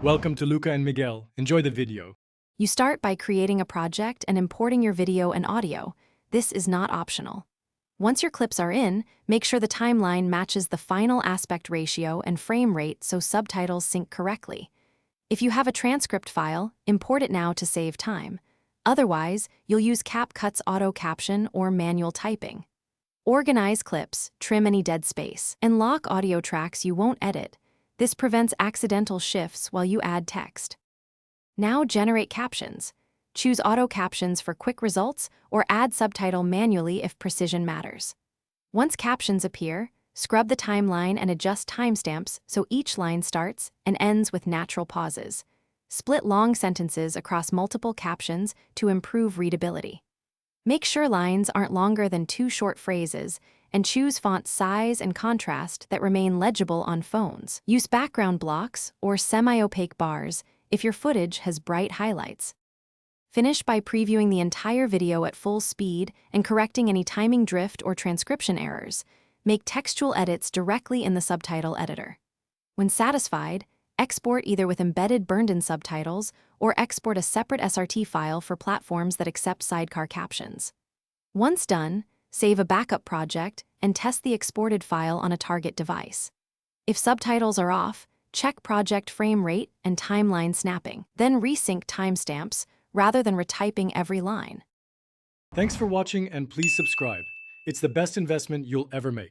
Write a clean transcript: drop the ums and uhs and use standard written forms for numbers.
Welcome to Luca and Miguel. Enjoy the video. You start by creating a project and importing your video and audio. This is not optional. Once your clips are in, make sure the timeline matches the final aspect ratio and frame rate so subtitles sync correctly. If you have a transcript file, import it now to save time. Otherwise, you'll use Capcut's auto caption or manual typing. Organize clips, trim any dead space, and lock audio tracks you won't edit. This prevents accidental shifts while you add text. Now generate captions. Choose auto captions for quick results or add subtitle manually if precision matters. Once captions appear, scrub the timeline and adjust timestamps so each line starts and ends with natural pauses. Split long sentences across multiple captions to improve readability. Make sure lines aren't longer than 2 short phrases, and choose font size and contrast that remain legible on phones. Use background blocks or semi-opaque bars if your footage has bright highlights. Finish by previewing the entire video at full speed and correcting any timing drift or transcription errors. Make textual edits directly in the subtitle editor. When satisfied, export either with embedded burned-in subtitles or export a separate SRT file for platforms that accept sidecar captions. Once done, save a backup project and test the exported file on a target device. If subtitles are off, check project frame rate and timeline snapping, then resync timestamps rather than retyping every line. Thanks for watching and please subscribe. It's the best investment you'll ever make.